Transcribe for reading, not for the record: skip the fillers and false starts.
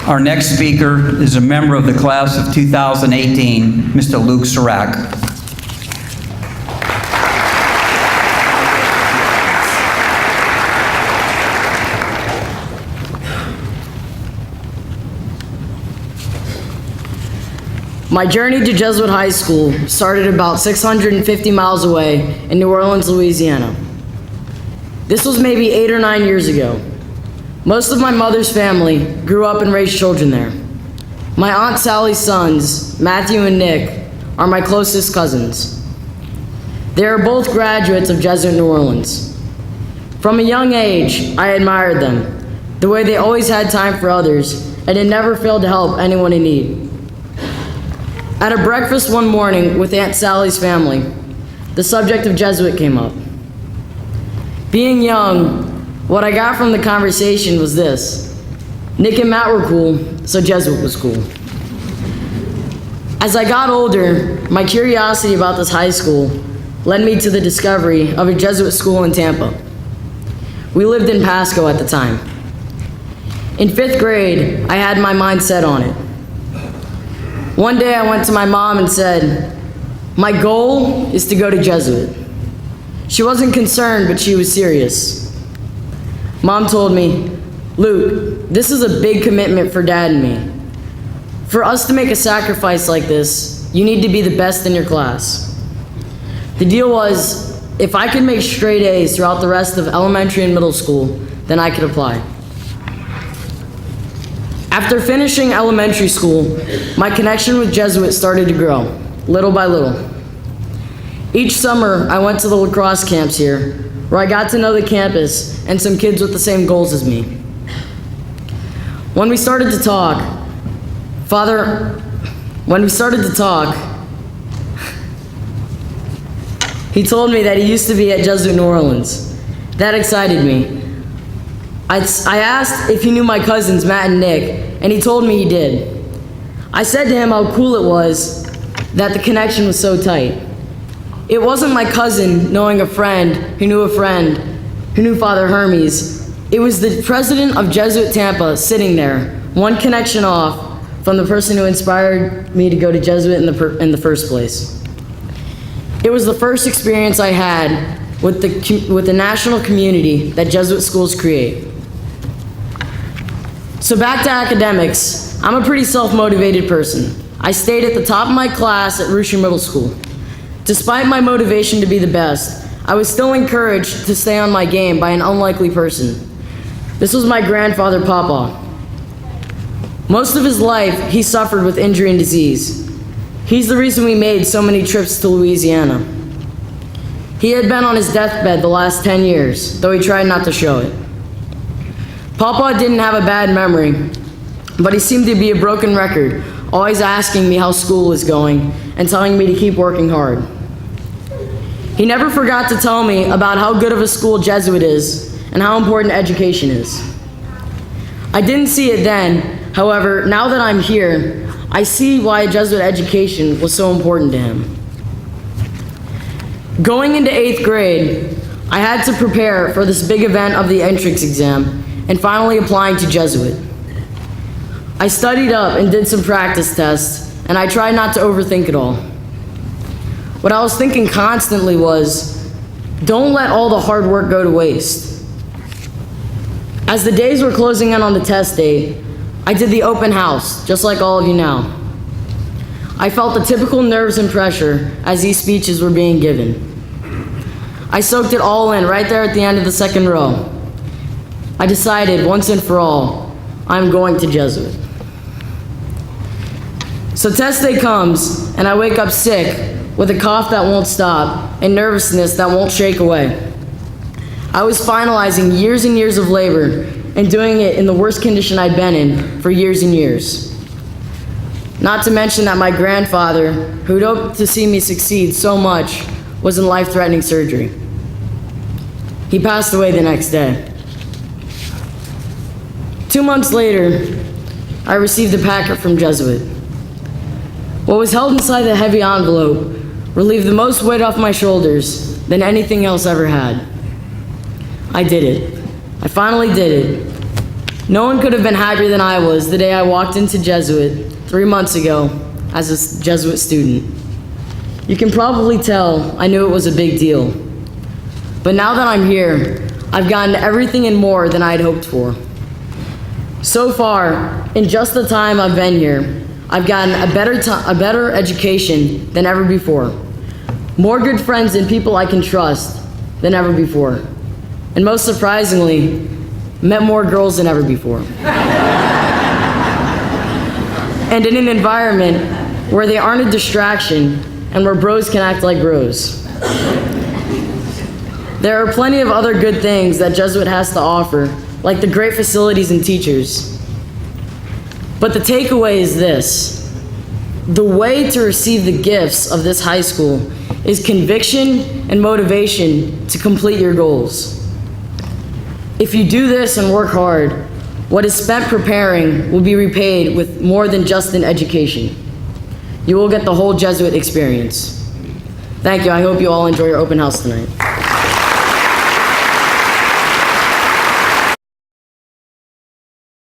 Our next speaker is a member of the class of 2018, Mr. Luke Surak. My journey to Jesuit High School started about 650 miles away in New Orleans, Louisiana. This was maybe 8 or 9 years ago. Most of my mother's family grew up and raised children there. My Aunt Sally's sons, Matthew and Nick, are my closest cousins. They are both graduates of Jesuit New Orleans. From a young age, I admired them, the way they always had time for others, and they never failed to help anyone in need. At a breakfast one morning with Aunt Sally's family, the subject of Jesuit came up. Being young, what I got from the conversation was this: Nick and Matt were cool, so Jesuit was cool. As I got older, my curiosity about this high school led me to the discovery of a Jesuit school in Tampa. We lived in Pasco at the time. In 5th grade, I had my mind set on it. One day I went to my mom and said, "My goal is to go to Jesuit." She wasn't concerned, but she was serious. Mom told me, "Luke, this is a big commitment for Dad and me. For us to make a sacrifice like this, you need to be the best in your class." The deal was, if I could make straight A's throughout the rest of elementary and middle school, then I could apply. After finishing elementary school, my connection with Jesuit started to grow, little by little. Each summer, I went to the lacrosse camps here, where I got to know the campus and some kids with the same goals as me. When we started to talk, he told me that he used to be at Jesuit New Orleans. That excited me. I asked if he knew my cousins, Matt and Nick, and he told me he did. I said to him how cool it was that the connection was so tight. It wasn't my cousin knowing a friend who knew Father Hermes. It was the president of Jesuit Tampa sitting there, one connection off from the person who inspired me to go to Jesuit in the first place. It was the first experience I had with the national community that Jesuit schools create. So back to academics, I'm a pretty self-motivated person. I stayed at the top of my class at Russia Middle School. Despite my motivation to be the best, I was still encouraged to stay on my game by an unlikely person. This was my grandfather, Papa. Most of his life, he suffered with injury and disease. He's the reason we made so many trips to Louisiana. He had been on his deathbed the last 10 years, though he tried not to show it. Papa didn't have a bad memory, but he seemed to be a broken record, always asking me how school was going and telling me to keep working hard. He never forgot to tell me about how good of a school Jesuit is and how important education is. I didn't see it then, however, now that I'm here, I see why Jesuit education was so important to him. Going into 8th grade, I had to prepare for this big event of the entrance exam and finally applying to Jesuit. I studied up and did some practice tests, and I tried not to overthink it all. What I was thinking constantly was, don't let all the hard work go to waste. As the days were closing in on the test date, I did the open house, just like all of you now. I felt the typical nerves and pressure as these speeches were being given. I soaked it all in right there at the end of the second row. I decided once and for all, I'm going to Jesuit. So test day comes, and I wake up sick with a cough that won't stop and nervousness that won't shake away. I was finalizing years and years of labor and doing it in the worst condition I'd been in for years and years. Not to mention that my grandfather, who'd hoped to see me succeed so much, was in life-threatening surgery. He passed away the next day. 2 months later, I received a packet from Jesuit. What was held inside the heavy envelope relieved the most weight off my shoulders than anything else ever had. I did it. I finally did it. No one could have been happier than I was the day I walked into Jesuit 3 months ago as a Jesuit student. You can probably tell I knew it was a big deal. But now that I'm here, I've gotten everything and more than I'd hoped for. So far, in just the time I've been here, I've gotten a better education than ever before, more good friends and people I can trust than ever before, and most surprisingly, met more girls than ever before. And in an environment where they aren't a distraction and where bros can act like bros. There are plenty of other good things that Jesuit has to offer, like the great facilities and teachers. But the takeaway is this: the way to receive the gifts of this high school is conviction and motivation to complete your goals. If you do this and work hard, what is spent preparing will be repaid with more than just an education. You will get the whole Jesuit experience. Thank you. I hope you all enjoy your open house tonight.